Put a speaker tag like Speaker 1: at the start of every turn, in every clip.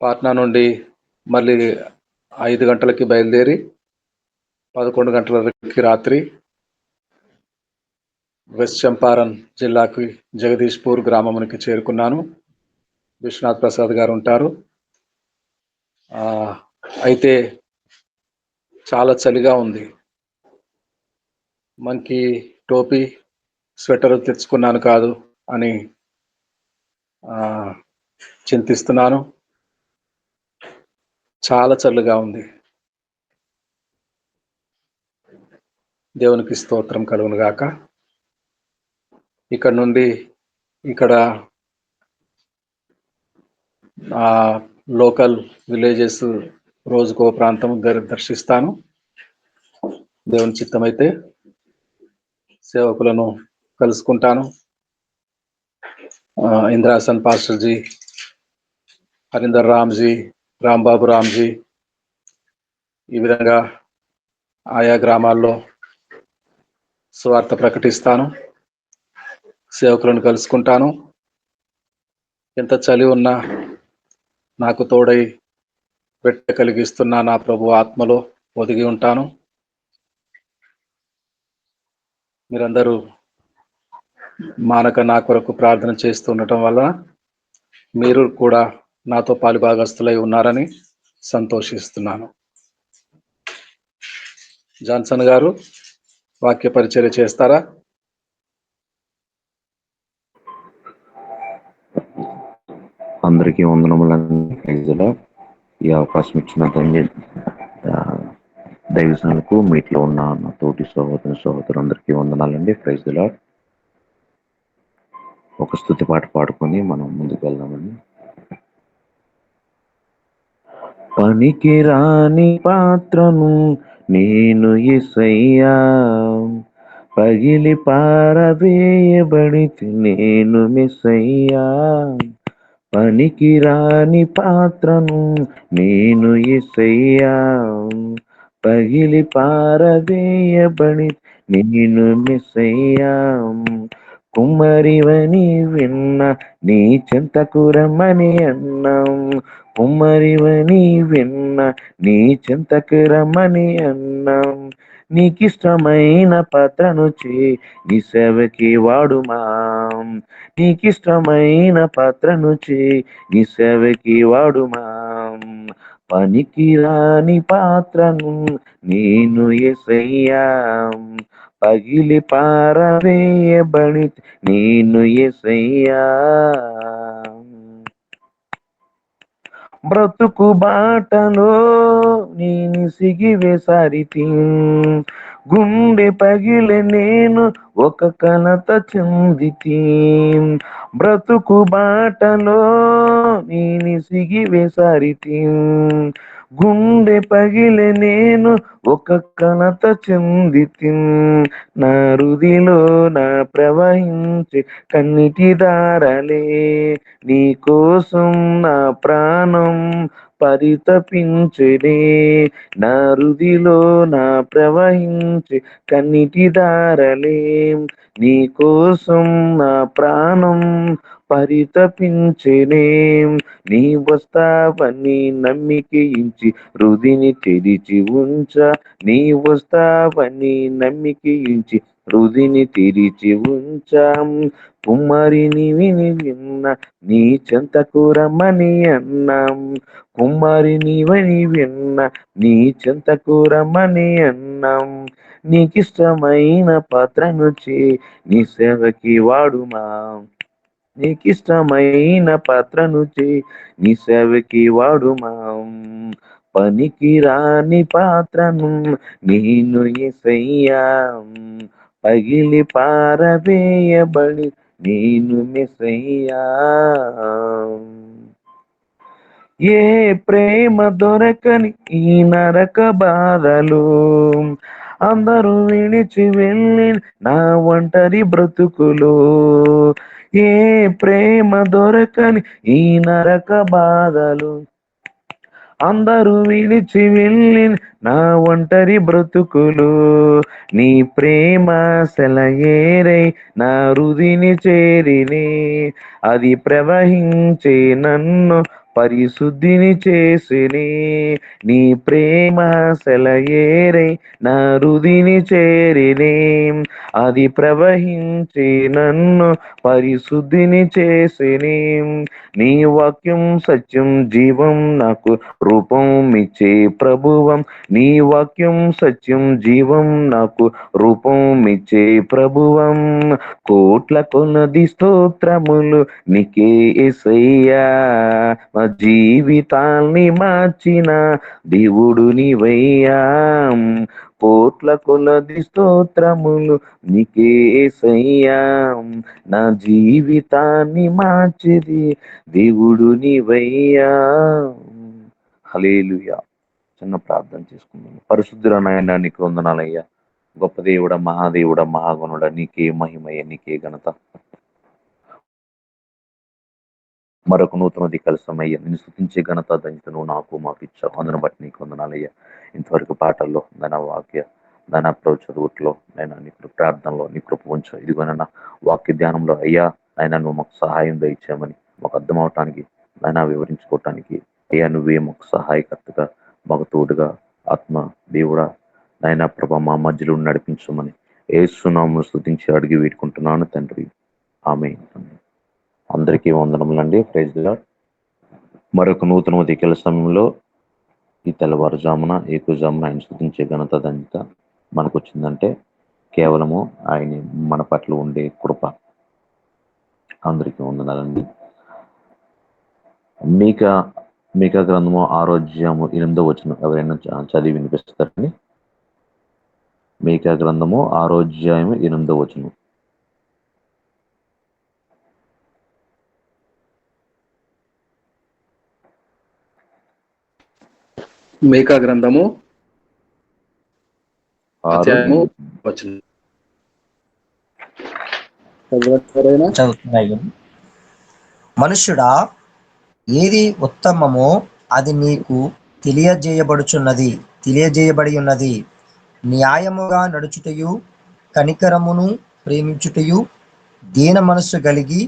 Speaker 1: పాట్నా నుండి మళ్ళీ 5 గంటలకి బయలుదేరి 11 గంటలకి రాత్రి వెస్ట్ చంపారన్ జిల్లాకి జగదీష్పూర్ గ్రామానికి చేరుకున్నాను. విశ్వనాథ్ ప్రసాద్ గారు ఉంటారు. అయితే చాలా చలిగా ఉంది. మంకీ టోపీ స్వెటర్ తెచ్చుకున్నాను కాదు అని చింతిస్తున్నాను. చాలా చల్లగా ఉంది. దేవునికి స్తోత్రం కలుగును గాక. ఇక్కడ నుండి ఇక్కడ లోకల్ విలేజెస్ రోజుకో ప్రాంతం దర్శిస్తాను. దేవుని చిత్తమైతే సేవకులను కలుసుకుంటాను. ఇంద్రాసన్ పాస్టర్జీ, హరీందర్ రామ్జీ, రాంబాబు రామ్జీ, ఈ విధంగా ఆయా గ్రామాల్లో సువార్త ప్రకటిస్తాను. సేవకులను కలుసుకుంటాను. ఎంత చలి ఉన్నా నాకు తోడై పెట్ట కలిగిస్తున్న నా ప్రభు ఆత్మలో ఒదిగి ఉంటాను. మీరందరూ మానక నా కొరకు ప్రార్థన చేస్తుండటం వల్ల మీరు కూడా నాతో పాలుభాగస్తులై ఉన్నారని సంతోషిస్తున్నాను. జాన్సన్ గారు వాక్య పరిచర్య చేస్తారా?
Speaker 2: అందరికీ వందనములండి. ఈ అవకాశం ఇచ్చిన దైవజనులకు మీట్లో ఉన్న నా తోటి సహోదరులందరికీ వందనాలండి. Praise the Lord. ఒక స్తుతి పాట పాడుకొని మనం ముందుకు వెళ్దామండి. పనికి రాని పాత్రను నేను యేసయ్యా, పగిలి పారవేయబడితి నేను మెస్సయ్యా. పనికి రాని పాత్రను నేను యేసయ్యా, పగిలి పారవేయబడి నేను మెస్సయ్యా. కుమ్మరివని విన్న నీ చెంతకు రమ్మని అన్నాం, కుమ్మరివని విన్న నీ చెంతకు రమ్మని అన్నాం. నీకిష్టమైన పాత్రను నీ సేవకి వాడుమా, నీకిష్టమైన పాత్రను నీ సేవకి వాడుమా. పనికి రాని పాత్రను నేను యేసయ్యా, పగిలి పారవేయబడి నేను యేసయ్యా. బ్రతుకు బాటలో నేను సిగివేసారితి, గుండె పగిలి నేను ఒక కలత చెందితి. బ్రతుకు బాటలో నేను సిగివేసారితి, గుండె పగిలి నేను ఒక కలత చెందితి. నా హృదిలో నా ప్రవహించే కన్నీటి దారలే, నీ కోసం నా ప్రాణం పరితపించెనే. నా హృదిలో నా ప్రవహించే కన్నీటి దారలే, నీ కోసం నా ప్రాణం పరితపించెనే. నీ వస్తావని నమ్మికయించి హృదిని తెరిచి ఉంచ, నీ వస్తావని నమ్మికయించి హృదిని తెరిచి ఉంచా. కుమ్మరిని విన్న నీ చెంతకు రమ్మని అన్నాం, కుమ్మరిని విన్న నీ చెంతకు రమ్మని అన్నాం. నీకిష్టమైన పాత్రను నీ సేవకి వాడుమా, నీకిష్టమైన పాత్రను నీ సేవకి వాడుమా. పనికి రాని పాత్రను నేను యేసయ్యా, పగిలి పారవేయబడి నేను మెస్సయ్యా. ఏ ప్రేమ దొరకని ఈ నరక బాధలు, అందరూ విడిచి వెళ్ళి నా ఒంటరి బ్రతుకులు. ఏ ప్రేమ దొరకని ఈ నరక బాధలు, అందరూ విడిచి వెళ్ళి నా ఒంటరి బ్రతుకులు నీ ప్రేమ సెలయేరై నా హృదిని చేరిని అది ప్రవహించే నన్ను పరిశుద్ధిని చేసిని నీ ప్రేమ సెలయేరై నా హృదిని చేరిని అది ప్రవహించి నన్ను పరిశుద్ధిని చేసిని నీ వాక్యం సత్యం జీవం నాకు రూపం ఇచ్చే ప్రభువం నీ వాక్యం సత్యం జీవం నాకు రూపం ఇచ్చే ప్రభువం కోట్ల కొలది స్తోత్రములు నీకే యేసయ్యా మా జీవితాల్ని మార్చిన దేవుడు నీవయ్యా కోట్ల కొలది స్తోత్రములు నీకే యేసయ్యా నా జీవితాన్ని మార్చిది దేవుడు నీవయ్యా. హల్లెలూయా. చిన్న ప్రార్థన చేసుకుందాం. పరిశుద్ధుల నాయనా నీకు వందనాలయ్యా. గొప్ప దేవుడ, మహాదేవుడ, మహాగణుడ, నీకే మహిమయ్య, నీకే ఘనత. మరొక నూతన దికలసమయ్య నేను స్తుతించే ఘనత ధన్యతను నాకు మాకు ఇచ్చావు. అందును బట్టి నీకు వందనాలయ్యా. ఇంతవరకు పాటల్లో దాని వాక్య దాని చదువుట్లో నేను నీ ప్రార్థనలో నీ కృప ఉంచు. ఇదిగోనన్నా వాక్య ధ్యానంలో అయ్యా ఆయన నువ్వు మాకు సహాయం దయచేయమని మాకు అర్థం అవటానికి ఆయన వివరించుకోవటానికి అయ్యా నువ్వే మాకు సహాయకర్తగా మాకు తోడుగా ఆత్మ దేవుడా నాయన ప్రభ మా మధ్యలో నడిపించమని యేసునామమును స్తుతించి అడిగి వేడుకుంటున్నాను తండ్రి. ఆమేన్. అందరికీ వందనములండి. Praise the lord. మరొక నూతన ఉదయకాల సమయంలో ఈ తెల్లవారుజామున ఏకుజామున ఆయన స్తుతించే ఘనత ధన్యత మనకు వచ్చిందంటే కేవలము ఆయన మన పట్ల ఉండే కృప. అందరికీ వందనాలండి. మీకా గ్రంథము 6వ అధ్యాయము 8వ వచనం ఎవరైనా చదివి వినిపిస్తారండి? మీకా గ్రంథము 6వ అధ్యాయము 8వ వచనం.
Speaker 1: మీకా గ్రంథము
Speaker 2: 6
Speaker 1: అధ్యాయము వచనం
Speaker 3: చదువుతున్నాయి. మనుష్యుడా, ఏది ఉత్తమమో అది నీకు తెలియజేయబడి ఉన్నది. న్యాయముగా నడుచుటయు, కనికరమును ప్రేమించుటయు, దీన మనస్సు కలిగి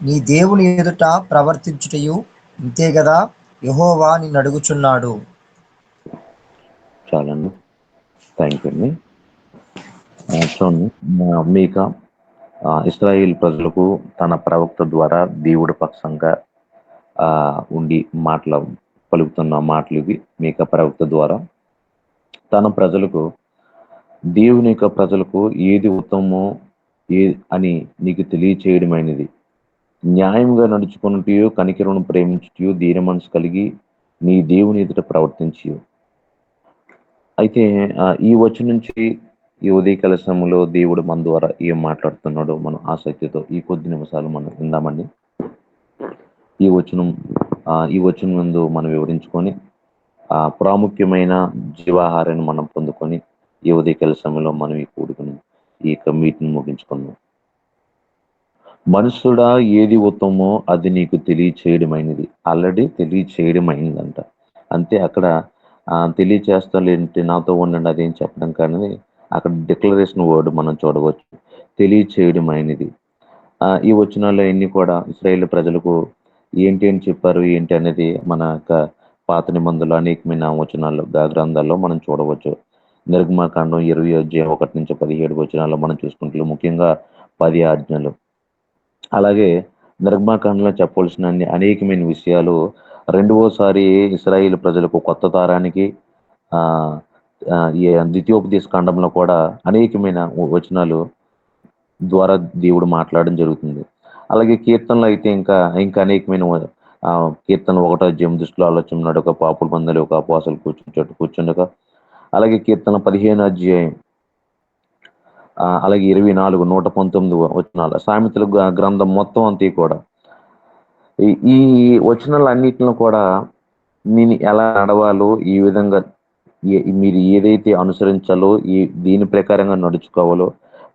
Speaker 3: నీ దేవుని ఎదుట ప్రవర్తించుటయు ఇంతే కదా యెహోవా నిన్ను అడుగుచున్నాడు.
Speaker 2: చాలండి. థ్యాంక్ యూ అండి. చూడండి, మీకా ఇశ్రాయేల్ ప్రజలకు తన ప్రవక్త ద్వారా దేవుడి పక్షంగా ఉండి పలుకుతున్న మాటలు ఇవి. మీకా ప్రవక్త ద్వారా తన ప్రజలకు దేవుని యొక్క ప్రజలకు ఏది ఉత్తమమో అని నీకు తెలియచేయడమైనది. న్యాయంగా నడుచుకున్నట్టు కనికరమును ప్రేమించుటయు దీన మనసు కలిగి నీ దేవుని ఎదుట ప్రవర్తించు. అయితే ఈ వచనం నుంచి ఈ ఉదయకాల సమయంలో దేవుడు మన ద్వారా ఏం మాట్లాడుతున్నాడో మనం ఆసక్తితో ఈ కొద్ది నిమిషాలు మనం విందామండి. ఈ వచనం ముందు మనం వివరించుకొని ప్రాముఖ్యమైన జీవాహారాన్ని మనం పొందుకొని ఈ ఉదయకాల సమయంలో మనం ఈ కూడుకుని ఈ యొక్క మీటింగ్ ముగించుకుందాం. మనుషుడా, ఏది ఉత్తమో అది నీకు తెలియచేయడమైనది. ఆల్రెడీ తెలియచేయడమైందంట. అంతే, అక్కడ తెలియచేస్తాలేంటి నాతో ఉండండి అదేం చెప్పడం కానీ అక్కడ డిక్లరేషన్ వర్డ్ మనం చూడవచ్చు, తెలియచేయడమైనది. ఈ వచనాల్లో ఎన్ని కూడా ఇశ్రాయేలు ప్రజలకు ఏంటి అని చెప్పారు ఏంటి అనేది మన యొక్క పాత నిబంధనలు అనేకమైన వచనాలు గ్రంథాల్లో మనం చూడవచ్చు. నిర్గమకాండం 20వ అధ్యాయం 1 నుంచి 17 వచనాల్లో మనం చూసుకుంటే ముఖ్యంగా 10 ఆజ్ఞలు. అలాగే నిర్గమకాండంలో చెప్పవలసిన అనేకమైన విషయాలు రెండవసారి ఇశ్రాయేలు ప్రజలకు కొత్త తరానికి ద్వితీయోపదేశ కాండంలో కూడా అనేకమైన వచనాలు ద్వారా దేవుడు మాట్లాడడం జరుగుతుంది. అలాగే కీర్తనలు అయితే ఇంకా అనేకమైన కీర్తనలు 1వ అధ్యాయం దృష్టిలో ఆలోచన ఒక పాపుల మందలి ఒక అపవాసాలు కూర్చుండగా, అలాగే కీర్తన 15వ అధ్యాయం అలాగే 24 119 వచనాలు సామెతల గ్రంథం మొత్తం అంతా కూడా ఈ వచనాలు అన్నిటిలో కూడా నేను ఎలా నడవాలో, ఈ విధంగా మీరు ఏదైతే అనుసరించాలో దీని ప్రకారంగా నడుచుకోవాలో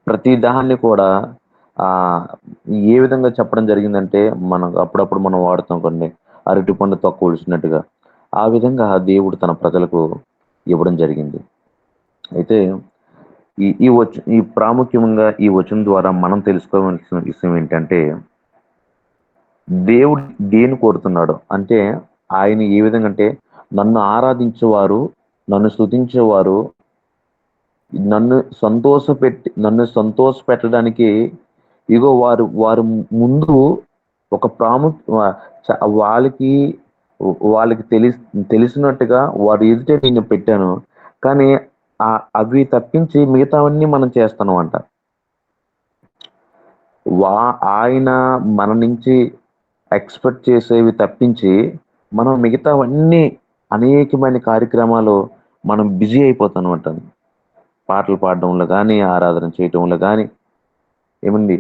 Speaker 2: ప్రతి దాన్ని కూడా ఏ విధంగా చెప్పడం జరిగిందంటే మనం అప్పుడప్పుడు మనం వాడుతాం కొన్ని అరటి పండు తొక్క ఒడిచినట్టుగా ఆ విధంగా దేవుడు తన ప్రజలకు ఇవ్వడం జరిగింది. అయితే ఈ ప్రాముఖ్యంగా ఈ వచనం ద్వారా మనం తెలుసుకోవాల్సిన విషయం ఏంటంటే, దేవుడు దేని కోరుతున్నాడు అంటే, ఆయన ఏ విధంగా అంటే, నన్ను ఆరాధించేవారు, నన్ను స్తుతించేవారు, నన్ను సంతోషపెట్టడానికి ఇగో వారు ముందు ఒక వాళ్ళకి వాళ్ళకి తెలిసినట్టుగా వారు ఎదుటే నేను పెట్టాను. కానీ అవి తప్పించి మిగతావన్నీ మనం చేస్తున్నాం అంట. ఆయన మన నుంచి ఎక్స్పెక్ట్ చేసేవి తప్పించి మనం మిగతావన్నీ అనేకమైన కార్యక్రమాలు మనం బిజీ అయిపోతాను అంటాను. పాటలు పాడడంలో కానీ, ఆరాధన చేయటంలో కానీ, ఏమండి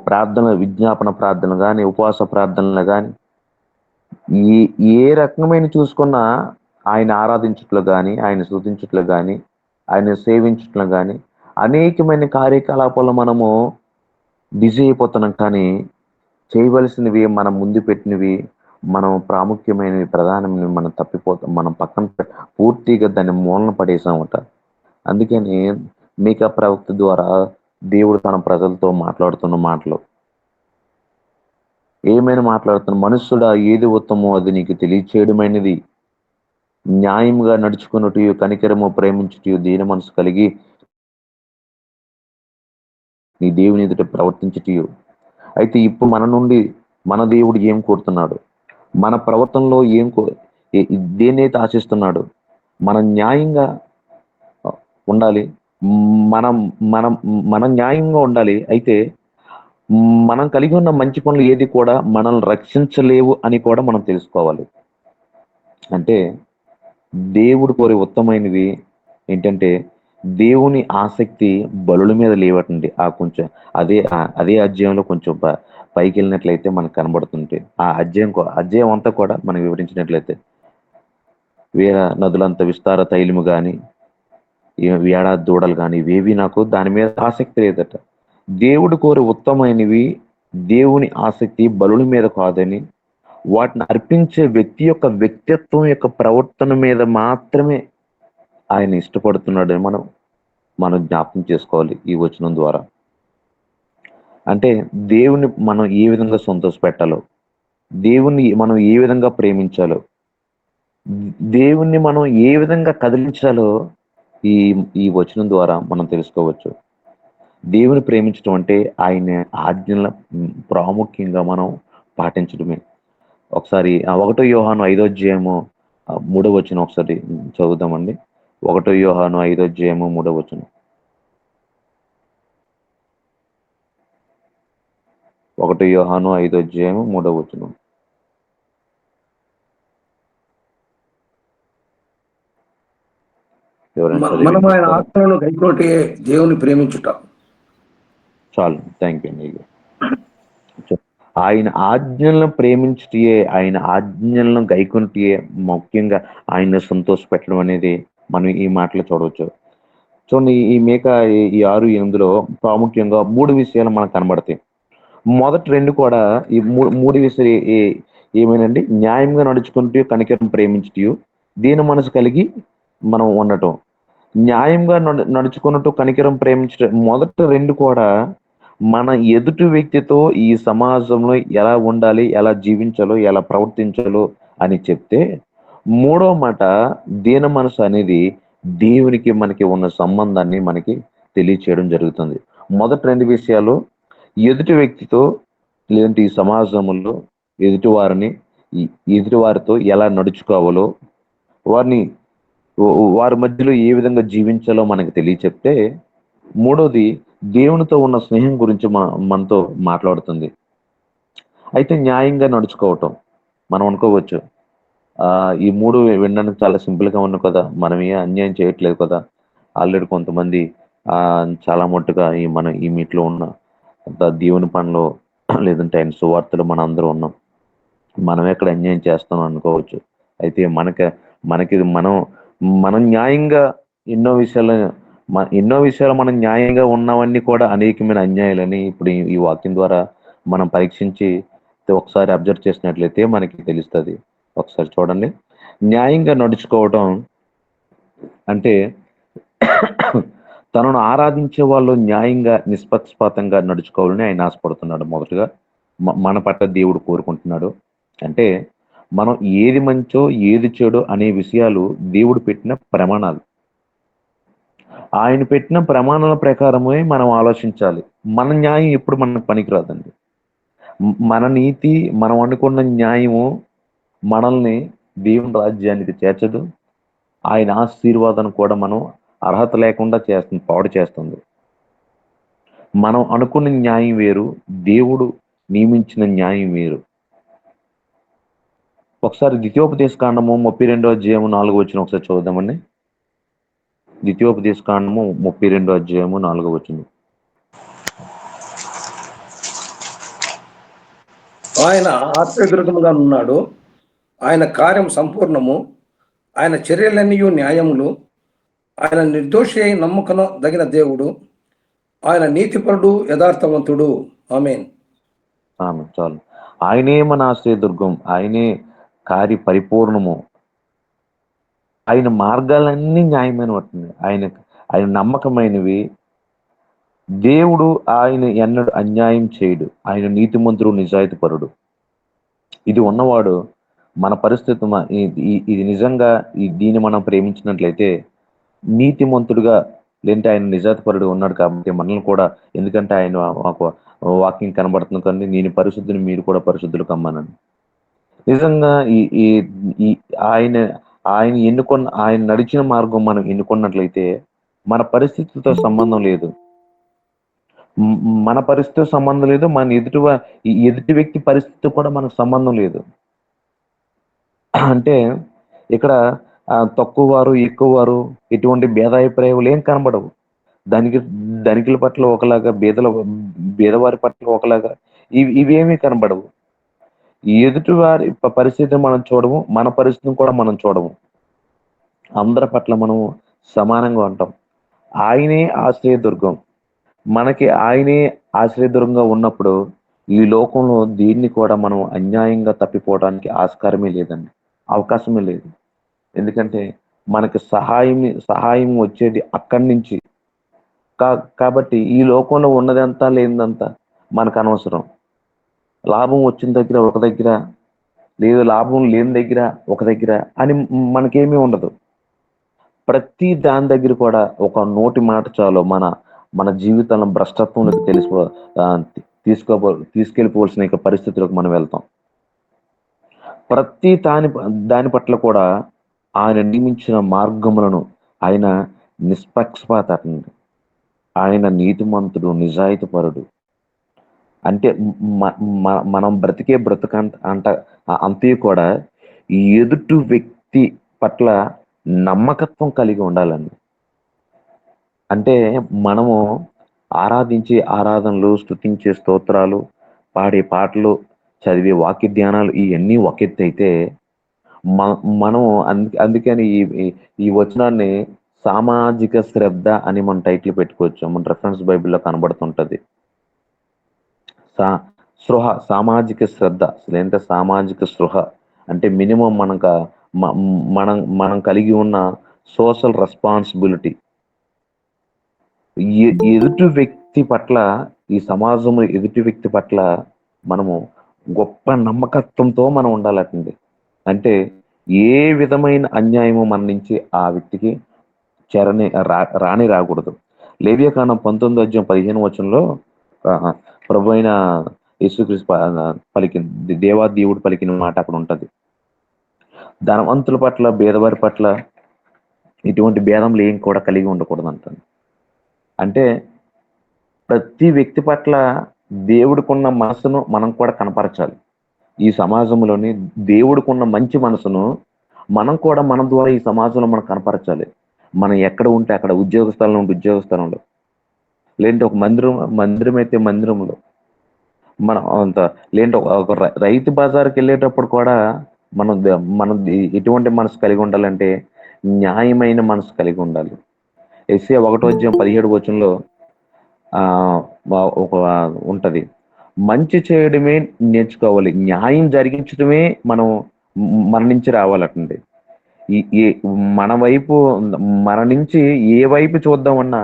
Speaker 2: ప్రార్థన, విజ్ఞాపన ప్రార్థన కానీ, ఉపవాస ప్రార్థనలు కానీ, ఏ రకమైన చూసుకున్నా ఆయన ఆరాధించట్లో కానీ, ఆయన స్తుతించట్లో కానీ, ఆయన సేవించట్లో కానీ అనేకమైన కార్యకలాపాలు మనము బిజీ అయిపోతున్నాం. కానీ చేయవలసినవి, మనం ముందు పెట్టినవి, మనం ప్రాముఖ్యమైనవి, ప్రధానమైనవి మనం తప్పిపోతాం. మనం పక్కన పూర్తిగా దాన్ని మూలన పడేసామట. అందుకని మీకా ప్రవక్త ద్వారా దేవుడు తన ప్రజలతో మాట్లాడుతున్న మాటలు ఏమైనా మాట్లాడుతున్న, మనుష్యుడా ఏది ఉత్తమో అది నీకు తెలియచేయడమైనది, న్యాయంగా నడుచుకున్నట్టు, కనికరము, ప్రేమించుటయు, దీన మనసు కలిగి నీ దేవుని ఎదుట ప్రవర్తించుటయు. అయితే ఇప్పుడు మన నుండి మన దేవుడు ఏం కోరుతున్నాడు, మన ప్రవర్తనలో దేన్నైతే ఆశిస్తున్నాడు, మనం న్యాయంగా ఉండాలి. మనం మనం మనం న్యాయంగా ఉండాలి. అయితే మనం కలిగి ఉన్న మంచి పనులు ఏది కూడా మనల్ని రక్షించలేవు అని కూడా మనం తెలుసుకోవాలి. అంటే దేవుడు కోరే ఉత్తమైనవి ఏంటంటే, దేవుని ఆసక్తి బలుల మీద లేవటండి. కొంచెం అదే అధ్యాయంలో కొంచెం పైకి వెళ్ళినట్లయితే మనకు కనబడుతుంటే, ఆ అధ్యాయం అంతా కూడా మనం వివరించినట్లయితే, వేరే నదులంత విస్తార తైలము కానీ, ఏడాది దూడలు కానీ, ఇవేవి నాకు దాని మీద ఆసక్తి లేదట. దేవుడు కోరే ఉత్తమైనవి దేవుని ఆసక్తి బలుల మీద కాదని, వాటిని అర్పించే వ్యక్తి యొక్క వ్యక్తిత్వం యొక్క ప్రవర్తన మీద మాత్రమే ఆయన ఇష్టపడుతున్నాడని మనం జ్ఞాపకం చేసుకోవాలి ఈ వచనం ద్వారా. అంటే దేవుని మనం ఏ విధంగా సంతోషపెట్టాలో, దేవుణ్ణి మనం ఏ విధంగా ప్రేమించాలో, దేవుణ్ణి మనం ఏ విధంగా కదిలించాలో ఈ వచనం ద్వారా మనం తెలుసుకోవచ్చు. దేవుని ప్రేమించడం అంటే ఆయన ఆజ్ఞల ప్రాముఖ్యంగా మనం పాటించడమే. ఒకసారి 1 యోహాను 5వ అధ్యాయము 3వ వచనం ఒకసారి చదువుదామండి. 1 యోహాను 5వ అధ్యాయము 3వ వచనం. 1 యోహాను 5వ అధ్యాయము 3వ వచనం.
Speaker 4: మనం ఆయన ఆత్మలను గైకొనుటే దేవుని ప్రేమించుట
Speaker 2: చాలు. థ్యాంక్ యూ అండి. ఆయన ఆజ్ఞలను ప్రేమించుటే, ఆయన ఆజ్ఞలను గైకొనుటే, ముఖ్యంగా ఆయన సంతోషపెట్టడం అనేది మనం ఈ మాటలు చూడవచ్చు. చూడండి, ఈ 6:8లో ప్రాముఖ్యంగా 3 విషయాలు మనకు కనబడతాయి. మొదటి 2 కూడా ఈ 3 విషయాలు ఏమేనండి? న్యాయంగా నడుచుకుంటూ, కనికరం ప్రేమించుటూ, దీన మనసు కలిగి మనం ఉండటం. న్యాయంగా నడుచుకున్నట్టు, కనికరం ప్రేమించడం, మొదటి 2 కూడా మన ఎదుటి వ్యక్తితో ఈ సమాజంలో ఎలా ఉండాలి, ఎలా జీవించాలో, ఎలా ప్రవర్తించాలో అని చెప్తే, 3వ మాట దీన మనసు అనేది దేవునికి మనకి ఉన్న సంబంధాన్ని మనకి తెలియచేయడం జరుగుతుంది. మొదటి 2 విషయాలు ఎదుటి వ్యక్తితో, లేదంటే ఈ సమాజంలో ఎదుటి వారితో ఎలా నడుచుకోవాలో, వారి మధ్యలో ఏ విధంగా జీవించాలో మనకు తెలియచెప్తే, 3వది దేవునితో ఉన్న స్నేహం గురించి మనతో మాట్లాడుతుంది. అయితే న్యాయంగా నడుచుకోవటం మనం అనుకోవచ్చు, ఈ 3 వినడానికి చాలా సింపుల్ గా ఉన్నాయి కదా, మనం ఏ అన్యాయం చేయట్లేదు కదా, ఆల్రెడీ కొంతమంది చాలా మట్టుగా మనం ఈ మీట్లో ఉన్న దేవుని పనిలో, లేదంటే ఆయన సువార్తలు మన అందరూ ఉన్నాం, మనం ఎక్కడ అన్యాయం చేస్తాం అనుకోవచ్చు. అయితే మనకి మనం న్యాయంగా ఎన్నో విషయాలు మనం న్యాయంగా ఉన్నామన్నీ కూడా అనేకమైన అన్యాయాలని ఇప్పుడు ఈ వాక్యం ద్వారా మనం పరీక్షించి ఒకసారి అబ్జర్వ్ చేసినట్లయితే మనకి తెలుస్తుంది. ఒకసారి చూడండి, న్యాయంగా నడుచుకోవటం అంటే తనను ఆరాధించే వాళ్ళు న్యాయంగా నిష్పక్షపాతంగా నడుచుకోవాలని ఆయన ఆశపడుతున్నాడు. మొదటగా మన పట్ల దేవుడు కోరుకుంటున్నాడు. అంటే మనం ఏది మంచో ఏది చెడో అనే విషయాలు దేవుడు పెట్టిన ప్రమాణాలు. ఆయన పెట్టిన ప్రమాణాల ప్రకారమే మనం ఆలోచించాలి. మన న్యాయం ఎప్పుడు మనకు పనికిరాదండి. మన నీతి, మనం అనుకున్న న్యాయము మనల్ని దేవుని రాజ్యానికి చేర్చదు. ఆయన ఆశీర్వాదం కూడా మనం అర్హత లేకుండా చేస్తుంది, పాడు చేస్తుంది. మనం అనుకున్న న్యాయం వేరు, దేవుడు నియమించిన న్యాయం వేరు. ఒకసారి ద్వితీయోపదేశ కాండము 32వ అధ్యాయము 4వ వచనం ఒకసారి చూద్దామండి. ద్వితీయోపదేశ కాండము 32వ అధ్యాయము 4వ వచనం.
Speaker 4: ఆయన ఆశ్చర్యదుర్గముగా ఉన్నాడు, ఆయన కార్యం సంపూర్ణము, ఆయన చర్యలన్నీ న్యాయములు, ఆయన నిర్దోషి అయి నమ్మకం దగిన దేవుడు, ఆయన నీతిపరుడు యథార్థవంతుడు. ఆమేన్.
Speaker 2: చాలు. ఆయనే మన ఆశ్రయదుర్గం, ఆయనే కార్య పరిపూర్ణము, ఆయన మార్గాలన్నీ న్యాయమైనవి, ఆయన నమ్మకమైనవి. దేవుడు ఆయన ఎన్నడూ అన్యాయం చేయడు. ఆయన నీతిమంతుడు, నిజాయితీపరుడు. ఇది ఉన్నవాడు మన పరిస్థితి ఇది నిజంగా దీన్ని మనం ప్రేమించినట్లయితే నీతిమంతుడుగా, లేదంటే ఆయన నిజాయితీపరుడు ఉన్నాడు కాబట్టి మనల్ని కూడా, ఎందుకంటే ఆయన వాక్యం కనబడుతుంది కానీ నేను పరిశుద్ధుని మీరు కూడా పరిశుద్ధులు కమ్మనని. నిజంగా ఆయన ఎన్నుకున్న, ఆయన నడిచిన మార్గం మనం ఎన్నుకున్నట్లయితే మన పరిస్థితులతో సంబంధం లేదు. మన పరిస్థితితో సంబంధం లేదు, మన ఎదుటి వ్యక్తి పరిస్థితి కూడా మనకు సంబంధం లేదు. అంటే ఇక్కడ తక్కువ వారు ఎక్కువ వారు ఎటువంటి భేదాభిప్రాయాలు ఏం కనబడవు. ధనికుల పట్ల ఒకలాగా, బీదవారి పట్ల ఒకలాగా ఇవేమీ కనబడవు. ఎదుటి వారి పరిస్థితిని మనం చూడము, మన పరిస్థితిని కూడా మనం చూడము. అందరి పట్ల మనం సమానంగా ఉంటాం. ఆయనే ఆశ్రయదుర్గం. మనకి ఆయనే ఆశ్రయదుర్గంగా ఉన్నప్పుడు ఈ లోకంలో దీన్ని కూడా మనం అన్యాయంగా తప్పిపోవడానికి ఆస్కారమే లేదండి, అవకాశమే లేదు. ఎందుకంటే మనకి సహాయం వచ్చేది అక్కడి నుంచి. కాబట్టి ఈ లోకంలో ఉన్నదంతా లేనిదంతా మనకు అనవసరం. లాభం వచ్చిన దగ్గర ఒక దగ్గర, లేదు లాభం లేని దగ్గర ఒక దగ్గర అని మనకేమీ ఉండదు. ప్రతి దాని దగ్గర కూడా ఒక నోటి మాట చాలు మన జీవితంలో భ్రష్టత్వంలోకి తీసుకెళ్ళిపోవాల్సిన పరిస్థితులకు మనం వెళ్తాం. ప్రతి దాని పట్ల కూడా ఆయన నియమించిన మార్గములను ఆయన నిష్పక్షపాతండి, ఆయన నీతిమంతుడు, నిజాయితీపరుడు. అంటే మనం బ్రతికే అంతే కూడా ఈ ఎదుటి వ్యక్తి పట్ల నమ్మకత్వం కలిగి ఉండాలండి. అంటే మనము ఆరాధించే ఆరాధనలు, స్తుతించే స్తోత్రాలు, పాడే పాటలు, చదివే వాక్య ధ్యానాలు ఇవన్నీ ఒక ఎత్తు అయితే, మనము అందుకని ఈ వచనాన్ని సామాజిక శ్రద్ధ అని మనం టైటిల్ పెట్టుకోవచ్చు. మన రెఫరెన్స్ బైబిల్లో కనబడుతుంటది. సామాజిక శ్రద్ధ, లేదంటే సామాజిక స్పృహ అంటే మినిమం మనం కలిగి ఉన్న సోషల్ రెస్పాన్సిబిలిటీ. ఎదుటి వ్యక్తి పట్ల, ఈ సమాజంలో ఎదుటి వ్యక్తి పట్ల మనము గొప్ప నమ్మకత్వంతో మనం ఉండాలండి. అంటే ఏ విధమైన అన్యాయము మన నుంచి ఆ వ్యక్తికి రాకూడదు. లేవియాకాండం 19వ అధ్యాయం 15వ వచనంలో ప్రభు అయిన యేసుక్రీస్తు పలికిన దేవుడు పలికిన మాట అక్కడ ఉంటది. ధనవంతుల పట్ల, భేదవారి పట్ల ఇటువంటి భేదంలు ఏం కూడా కలిగి ఉండకూడదు అంటాను. అంటే ప్రతి వ్యక్తి పట్ల దేవుడికున్న మనసును మనం కూడా కనపరచాలి. ఈ సమాజంలోని దేవుడికున్న మంచి మనసును మనం కూడా మన ద్వారా ఈ సమాజంలో మనం కనపరచాలి. మనం ఎక్కడ ఉంటే అక్కడ, ఉద్యోగ స్థలంలో ఉంటే ఉద్యోగ స్థలంలో, లేదంటే ఒక మందిరం అయితే మందిరంలో, మనం లేదంటే ఒక రైతు బజార్కి వెళ్ళేటప్పుడు కూడా మనం ఎటువంటి మనసు కలిగి ఉండాలంటే న్యాయమైన మనసు కలిగి ఉండాలి. యెషయా 1:17 వచనంలో ఒక ఉంటది, మంచి చేయడమే నేర్చుకోవాలి, న్యాయం జరిగించడమే మన నుంచి రావాలటండి. ఈ మన వైపు మన నుంచి ఏ వైపు చూద్దామన్నా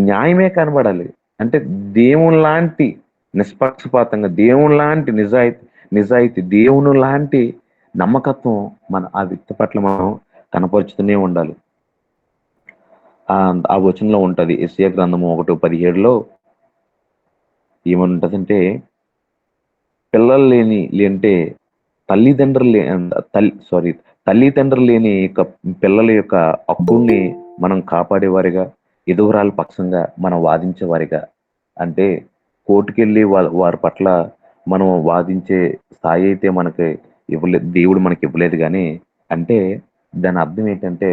Speaker 2: న్యాయమే కనబడాలి. అంటే దేవుని లాంటి నిష్పక్షపాతంగా, దేవుని లాంటి నిజాయితీ, దేవుని లాంటి నమ్మకత్వం ఆ వ్యక్తి పట్ల మనం కనపరుచుతూనే ఉండాలి. ఆ వచనంలో ఉంటది యెషయా గ్రంథము 1:17లో ఏమనుంటదంటే, పిల్లలు లేంటే తల్లిదండ్రులు లేని పిల్లల యొక్క హక్కుల్ని మనం కాపాడేవారిగా, ఎదుగురాల పక్షంగా మనం వాదించేవారిగా, అంటే కోర్టుకెళ్ళి వారి పట్ల మనం వాదించే స్థాయి అయితే మనకి ఇవ్వలేదు, దేవుడు మనకి ఇవ్వలేదు. కానీ అంటే దాని అర్థం ఏంటంటే,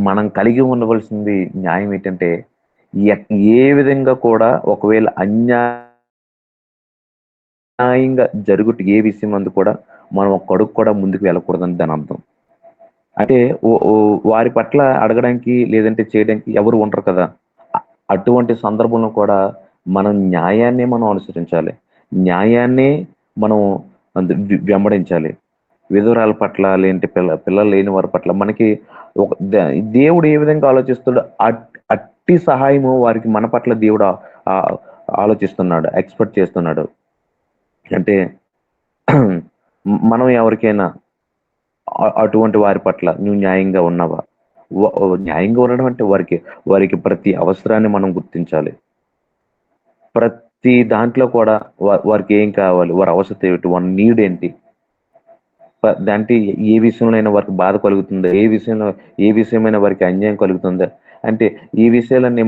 Speaker 2: మనం కలిగి ఉండవలసింది న్యాయం ఏంటంటే, ఏ విధంగా కూడా ఒకవేళ అన్యాయంగా జరుగుట ఏ విషయం అందు కూడా మనం ఒక అడుగు కూడా ముందుకు వెళ్ళకూడదని దాని అర్థం. అంటే వారి పట్ల అడగడానికి లేదంటే చేయడానికి ఎవరు ఉండరు కదా. అటువంటి సందర్భంలో కూడా మనం న్యాయాన్ని మనం అనుసరించాలి, న్యాయాన్ని మనం వెంబడించాలి. విధవరాల పట్ల లేదంటే పిల్లలు లేని వారి పట్ల మనకి దేవుడు ఏ విధంగా ఆలోచిస్తాడో అట్టి సహాయము వారికి మన పట్ల దేవుడు ఆలోచిస్తున్నాడు, ఎక్స్పెక్ట్ చేస్తున్నాడు. అంటే మనం ఎవరికైనా అటువంటి వారి పట్ల నువ్వు న్యాయంగా ఉన్నావా? న్యాయంగా ఉండడం అంటే వారికి ప్రతి అవసరాన్ని మనం గుర్తించాలి. ప్రతి దాంట్లో కూడా వారికి ఏం కావాలి, వారి అవసరం ఏమిటి, వారి నీడ్ ఏంటి, దాంట్లో ఏ విషయంలో వారికి బాధ కలుగుతుందా, ఏ విషయమైనా వారికి అన్యాయం కలుగుతుందా అంటే ఈ విషయాలన్నీ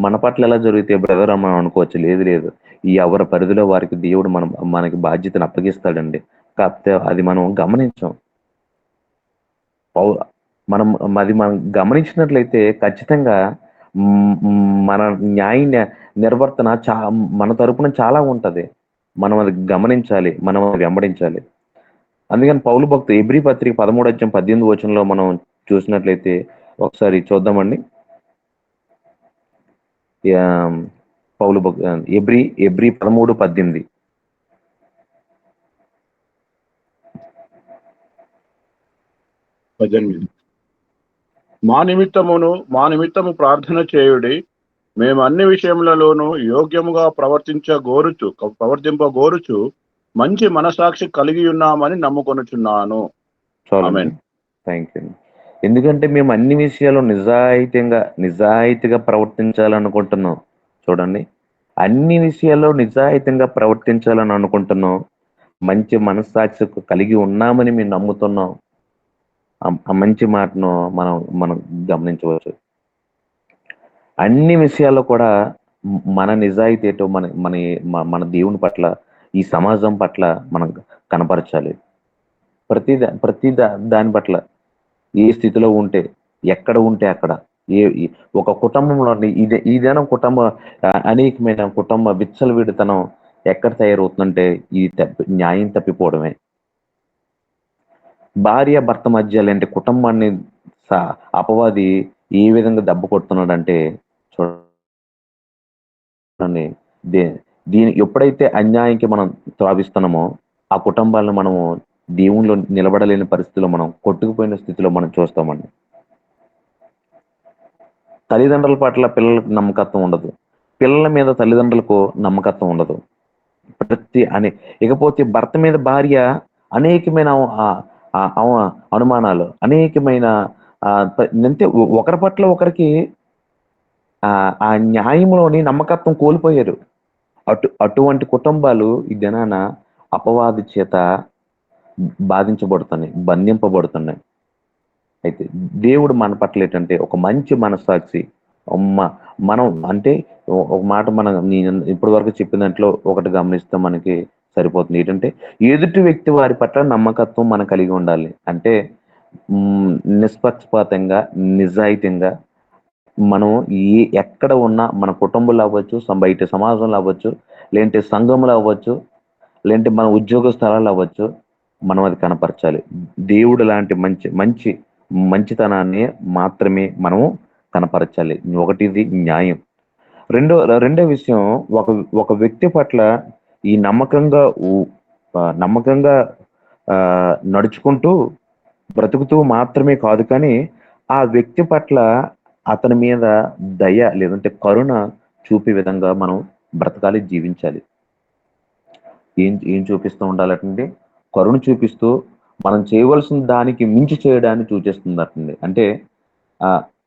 Speaker 2: మన పట్ల ఎలా జరిగితే బ్రదర్ మనం అనుకోవచ్చు. లేదు, ఈ ఎవరి పరిధిలో వారికి దేవుడు మనకి బాధ్యతను అప్పగిస్తాడండి. కాకపోతే అది మనం గమనించాం. మనం గమనించినట్లయితే ఖచ్చితంగా మన న్యాయ నిర్వర్తన మన తరపున చాలా ఉంటది. మనం అది గమనించాలి, మనం అది వెంబడించాలి. అందుకని పౌలు భక్తుడు ఎబ్రీ పత్రిక 13:18 మనం చూసినట్లయితే ఒకసారి చూద్దామండి. పౌలు ఎబ్రీ 13:18
Speaker 1: 18 మా నిమిత్తము ప్రార్థన చేయుడి, మేము అన్ని విషయములలోనూ యోగ్యముగా ప్రవర్తింపగోరుచు మంచి మనసాక్షి కలిగి ఉన్నామని నమ్ముకొనుచున్నాను.
Speaker 2: Thank you. ఎందుకంటే మేము అన్ని విషయాలు నిజాయితీగా ప్రవర్తించాలనుకుంటున్నాం. చూడండి, అన్ని విషయాల్లో నిజాయితీగా ప్రవర్తించాలని అనుకుంటున్నాం, మంచి మనస్సాక్షి కలిగి ఉన్నామని మేము నమ్ముతున్నాం. ఆ మంచి మాటను మనం గమనించవచ్చు. అన్ని విషయాల్లో కూడా మన నిజాయితీ ఏంటో మన దేవుని పట్ల, ఈ సమాజం పట్ల మనం కనపరచాలి. ప్రతి దాని పట్ల ఏ స్థితిలో ఉంటే, ఎక్కడ ఉంటే అక్కడ, ఒక కుటుంబంలో ఇదేనా అనేకమైన కుటుంబ విచ్చలవిడితనం ఎక్కడ తయారవుతుందంటే ఈ న్యాయం తప్పిపోవడమే. భార్య భర్త మధ్య లాంటి కుటుంబాన్ని అపవాది ఏ విధంగా దెబ్బ కొడుతున్నాడంటే చూడండి, దీని ఎప్పుడైతే అన్యాయానికి మనం త్రావిస్తున్నామో ఆ కుటుంబాలను మనము దేవునిలో నిలబడలేని పరిస్థితిలో, మనం కొట్టుకుపోయిన స్థితిలో మనం చూస్తామండి. తల్లిదండ్రుల పట్ల పిల్లలకు నమ్మకత్వం ఉండదు, పిల్లల మీద తల్లిదండ్రులకు నమ్మకత్వం ఉండదు. ఇకపోతే భర్త మీద భార్య అనేకమైన అనుమానాలు, అనేకమైన అంటే ఒకరి పట్ల ఒకరికి ఆ న్యాయంలోని నమ్మకత్వం కోల్పోయారు. అటువంటి కుటుంబాలు ఈ దినాన అపవాది చేత బాధించబడుతున్నాయి, బంధింపబడుతున్నాయి. అయితే దేవుడు మన పట్ల ఏంటంటే ఒక మంచి మనస్సాక్షి. మనం అంటే ఒక మాట నేను ఇప్పటి వరకు చెప్పిన దాంట్లో ఒకటి గమనిస్తే మనకి సరిపోతుంది. ఏంటంటే ఎదుటి వ్యక్తి వారి పట్ల నమ్మకత్వం మనం కలిగి ఉండాలి. అంటే నిష్పక్షపాతంగా, నిజాయితీగా మనం ఎక్కడ ఉన్నా, మన కుటుంబంలో అవ్వచ్చు, బయట సమాజంలో అవ్వచ్చు, లేదంటే సంఘంలో అవ్వచ్చు, లేదంటే మన ఉద్యోగ స్థలాలు అవ్వచ్చు, మనం అది కనపరచాలి. దేవుడు లాంటి మంచితనాన్ని మాత్రమే మనము కనపరచాలి. ఒకటిది న్యాయం. రెండో విషయం, ఒక వ్యక్తి పట్ల ఈ నమ్మకంగా నడుచుకుంటూ బ్రతుకుతూ మాత్రమే కాదు, కానీ ఆ వ్యక్తి పట్ల అతని మీద దయ లేదంటే కరుణ చూపే విధంగా మనం బ్రతకాలి, జీవించాలి. ఏం ఏం చూపిస్తూ ఉండాలంటే కరుణ చూపిస్తూ మనం చేయవలసిన దానికి మించి చేయడాన్ని సూచిస్తుందటండి. అంటే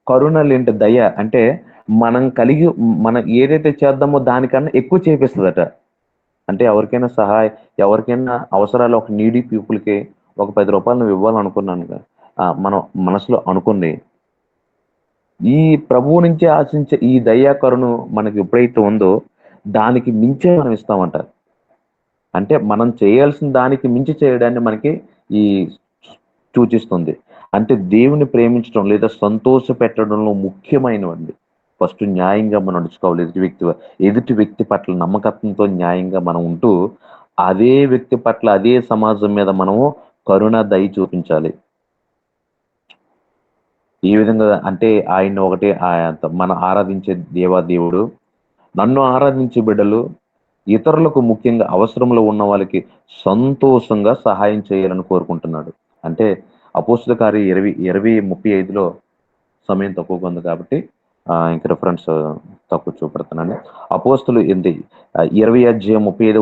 Speaker 2: కరుణ లేంటి దయ అంటే మనం ఏదైతే చేద్దామో దానికన్నా ఎక్కువ చేపిస్తుందట. అంటే ఎవరికైనా అవసరాలు, ఒక నీడీ పీపుల్కి ఒక 10 రూపాయలు నువ్వు ఇవ్వాలనుకున్నాను, మనం మనసులో అనుకుంది, ఈ ప్రభువు నుంచి ఆశించే ఈ దయా కరుణ మనకి ఎప్పుడైతే ఉందో దానికి మించే మనం ఇస్తామంట. అంటే మనం చేయాల్సిన దానికి మించి చేయడాన్ని మనకి ఈ సూచిస్తుంది. అంటే దేవుని ప్రేమించడం లేదా సంతోష పెట్టడంలో ముఖ్యమైనవండి. ఫస్ట్ న్యాయంగా మనం నడుచుకోవాలి. ఎదుటి వ్యక్తి పట్ల నమ్మకత్వంతో న్యాయంగా మనం ఉంటూ అదే వ్యక్తి పట్ల, అదే సమాజం మీద మనము కరుణ, దయ చూపించాలి. ఈ విధంగా అంటే మనం ఆరాధించే దేవాదేవుడు నన్ను ఆరాధించే బిడ్డలు ఇతరులకు, ముఖ్యంగా అవసరంలో ఉన్న వాళ్ళకి సంతోషంగా సహాయం చేయాలని కోరుకుంటున్నాడు. అంటే అపోస్తుల కార్యం 20:35 సమయం తక్కువగా ఉంది కాబట్టి ఇంక రిఫరెన్స్ తక్కువ చూపెడుతున్నాను. అపోస్తులు 20:35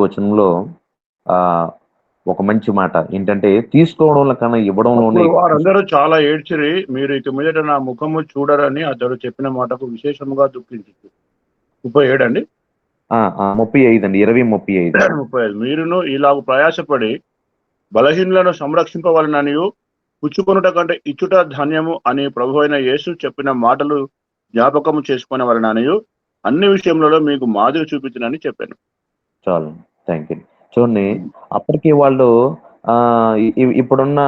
Speaker 2: ఒక మంచి మాట ఏంటంటే, తీసుకోవడంలో కన్నా ఇవ్వడంలోనే.
Speaker 5: వారందరూ చాలా ఏడ్చిరి, మీరు ఇక మీదట నా ముఖము చూడరని అతడు చెప్పిన మాటకు విశేషముగా దుఃఖించింది. 37 అండి,
Speaker 2: 35 అండి, 20:35.
Speaker 5: మీరును ఇలాగ ప్రయాసపడి బలహీనులను సంరక్షింపవలననియు పుచ్చుకొనుట కంటే ఇచ్చుట ధన్యము అని ప్రభువైన యేసు చెప్పిన మాటలు జ్ఞాపకము చేసుకునే వలననియు అన్ని విషయములలో మీకు మాదిరి చూపించనని చెప్పాను.
Speaker 2: చాలు, థ్యాంక్ యూ. చూడండి, అప్పటికి వాళ్ళు ఇప్పుడున్న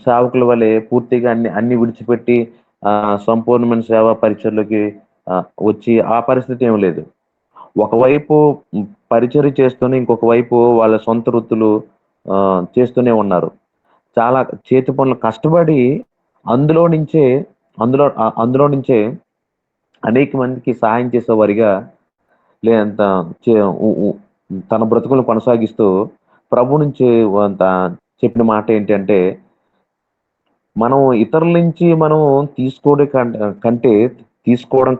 Speaker 2: సేవకుల వలె పూర్తిగా అన్ని విడిచిపెట్టి సంపూర్ణమైన సేవా పరిచర్లోకి వచ్చి ఆ పరిస్థితి ఏం లేదు. ఒకవైపు పరిచర్య చేస్తూనే ఇంకొక వైపు వాళ్ళ సొంత వృత్తులు చేస్తూనే ఉన్నారు. చాలా చేతి పనులు కష్టపడి అందులో నుంచే అనేక మందికి సహాయం చేసేవారిగా లేదంత తన బ్రతుకులను కొనసాగిస్తూ ప్రభు నుంచి చెప్పిన మాట ఏంటంటే, మనం ఇతరుల నుంచి మనం తీసుకోవడం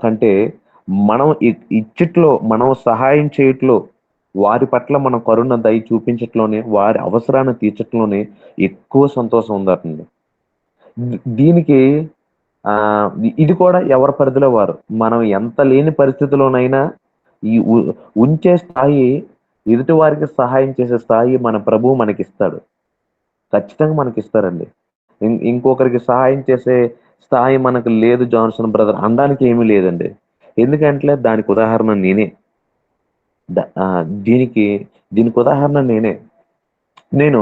Speaker 2: కంటే మనం ఇచ్చట్లో, మనం సహాయం చేయట్లో, వారి పట్ల మనం కరుణ, దయ చూపించట్లోనే, వారి అవసరాన్ని తీర్చట్లోనే ఎక్కువ సంతోషం ఉందండి. దీనికి ఇది కూడా ఎవరి పరిధిలో వారు. మనం ఎంత లేని పరిస్థితిలోనైనా ఈ ఉంచే స్థాయి, ఎదుటి వారికి సహాయం చేసే స్థాయి మన ప్రభువు మనకిస్తాడు. ఖచ్చితంగా మనకిస్తారండి. ఇంకొకరికి సహాయం చేసే స్థాయి మనకు లేదు జాన్సన్ బ్రదర్ అనడానికి ఏమీ లేదండి. ఎందుకంటే దానికి ఉదాహరణ నేనే. దీనికి ఉదాహరణ నేనే. నేను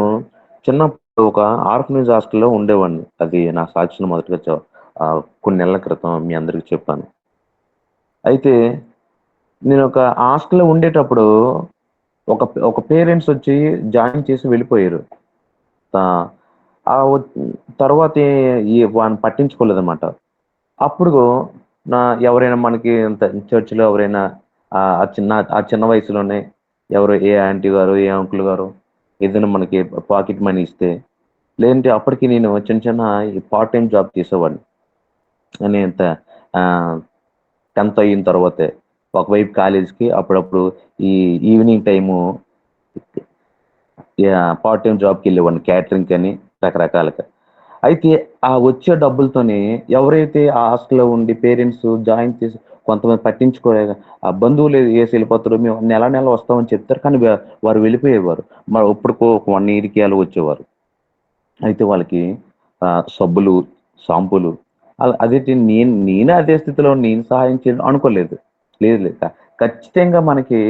Speaker 2: చిన్నప్పుడు ఒక ఆర్ఫనేజ్ హాస్టల్లో ఉండేవాడిని. అది నా సాక్షిని మొదటగా కొన్ని నెలల క్రితం మీ అందరికి చెప్పాను. అయితే నేను ఒక హాస్టల్లో ఉండేటప్పుడు ఒక పేరెంట్స్ వచ్చి జాయిన్ చేసి వెళ్ళిపోయారు. తర్వాత వాడిని పట్టించుకోలేదన్నమాట. అప్పుడు ఎవరైనా మనకి చర్చిలో ఎవరైనా ఆ చిన్న వయసులోనే ఏ ఆంటీ గారు, ఏ అంకుల్ గారు ఏదైనా మనకి పాకెట్ మనీ ఇస్తే, లేదంటే అప్పటికి నేను చిన్న పార్ట్ టైం జాబ్ చేసేవాడిని. నేను 10th అయిన తర్వాతే ఒకవైపు కాలేజీకి, అప్పుడప్పుడు ఈ ఈవినింగ్ టైము పార్ట్ టైం జాబ్కి వెళ్ళేవాడిని, క్యాటరింగ్ అని రకరకాలుగా. అయితే ఆ వచ్చే డబ్బులతోనే ఎవరైతే ఆ హాస్టల్లో ఉండి పేరెంట్స్ జాయిన్ చేసి కొంతమంది పట్టించుకోలేక ఆ బంధువులు వేసి వెళ్ళిపోతారు, మేము నెల వస్తామని చెప్తారు, కానీ వారు వెళ్ళిపోయేవారు. మరి ఇప్పుడుకో 1 yearకి అలా వచ్చేవారు. అయితే వాళ్ళకి సబ్బులు, షాంపూలు అదే నేను అదే స్థితిలో నేను సహాయం చేయడం అనుకోలేదు. లేదు, ఖచ్చితంగా మనకి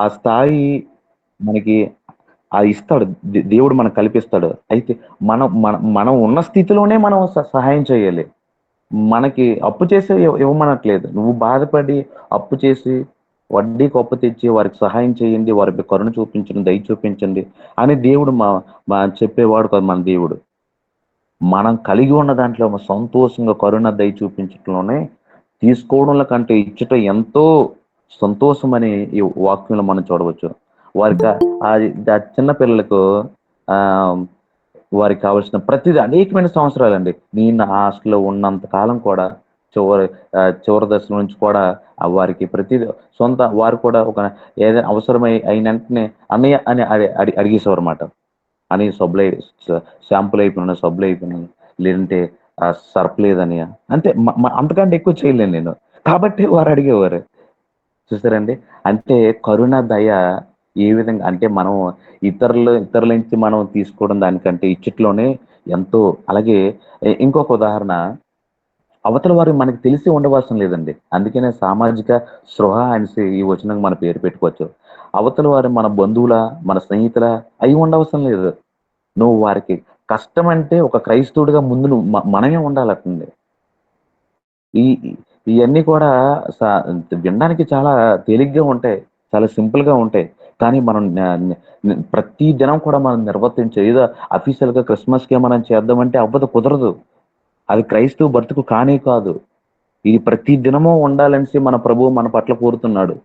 Speaker 2: ఆ స్థాయి మనకి ఇస్తాడు, దేవుడు మనకు కల్పిస్తాడు. అయితే మనం ఉన్న స్థితిలోనే మనం సహాయం చేయాలి. మనకి అప్పు చేసి ఇవ్వమనట్లేదు. నువ్వు బాధపడి అప్పు చేసి వడ్డీకి అప్పు తెచ్చి వారికి సహాయం చేయండి, వారికి కరుణ చూపించండి, దయ చూపించండి అని దేవుడు చెప్పేవాడు కాదు మన దేవుడు. మనం కలిగి ఉన్న దాంట్లో సంతోషంగా కరుణ, దయ చూపించడంలోనే, తీసుకోవడంలో కంటే ఇచ్చట ఎంతో సంతోషం అని ఈ వాక్యంలో మనం చూడవచ్చు. వారికి ఆ చిన్న పిల్లలకు ఆ వారికి కావాల్సిన ప్రతిదీ అనేకమైన సంవత్సరాలండి. నేను నా హాస్టల్లో ఉన్నంత కాలం కూడా చివరి దశ నుంచి కూడా వారికి ప్రతిదీ సొంత వారు కూడా ఒక ఏదైనా అవసరమై అయిన వెంటనే అన్నయ్య అని అడిగేసేవారు అన్నమాట. అని సబ్బులు షాంపులు అయిపోయినా, సబ్బులు అయిపోయినా, లేదంటే సర్ఫ్ లేదని, అంతే. అంతకంటే ఎక్కువ చేయలేను నేను, కాబట్టి వారు అడిగేవారు. చూసారండి, అంటే కరుణ దయ ఏ విధంగా అంటే మనం ఇతరుల నుంచి మనం తీసుకోవడం దానికంటే ఇచ్చట్లోనే ఎంతో. అలాగే ఇంకొక ఉదాహరణ, అవతల వారు మనకి తెలిసి ఉండవలసిన లేదండి. అందుకనే సామాజిక స్పృహ అనేసి ఈ వచనం మన పేరు పెట్టుకోవచ్చు. అవతల వారు మన బంధువుల, మన స్నేహితుల అయి ఉండవలసిన లేదు. నువ్వు వారికి కష్టం అంటే ఒక క్రైస్తవుడిగా ముందు నువ్వు మనమే ఉండాలండి. ఈ ఇవన్నీ కూడా వినడానికి చాలా తేలిగ్గా ఉంటాయి, చాలా సింపుల్ గా ఉంటాయి. కానీ మనం ప్రతి దినం కూడా మనం నిర్వర్తించే ఏదో అఫీషియల్ గా క్రిస్మస్ కే మనం చేద్దామంటే అవ్వదు, కుదరదు. అది క్రైస్తవ బ్రతుకు కానే కాదు. ఇది ప్రతి దినము ఉండాలనేసి మన ప్రభువు మన పట్ల కోరుతున్నాడు.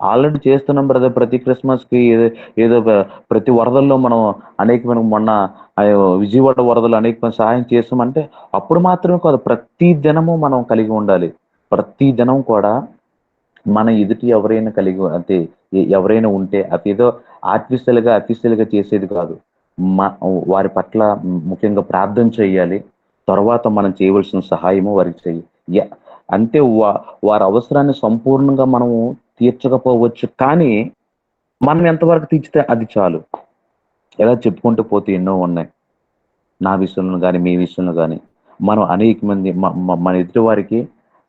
Speaker 2: ఆల్రెడీ చేస్తున్నాం బ్రదర్. ప్రతి క్రిస్మస్ కి ఏదో ప్రతి వరదల్లో మనం అనేకమైన మొన్న విజయవాడ వరదలు అనేకమైన సహాయం చేస్తామంటే అప్పుడు మాత్రమే కాదు, ప్రతి దినము మనం కలిగి ఉండాలి. ప్రతి దినం కూడా మన ఎదుటి ఎవరైనా అంటే ఎవరైనా ఉంటే అదేదో అఫీషియల్ గా చేసేది కాదు. వారి పట్ల ముఖ్యంగా ప్రార్థన చేయాలి. తర్వాత మనం చేయవలసిన సహాయము వారికి చెయ్యి. అంటే వారి అవసరాన్ని సంపూర్ణంగా మనము తీర్చకపోవచ్చు, కానీ మనం ఎంతవరకు తీర్చితే అది చాలు. ఎలా చెప్పుకుంటూ పోతే ఎన్నో ఉన్నాయి. నా విషయంలో కానీ, మీ విషయంలో కానీ మనం అనేక మంది మన ఎదుటి వారికి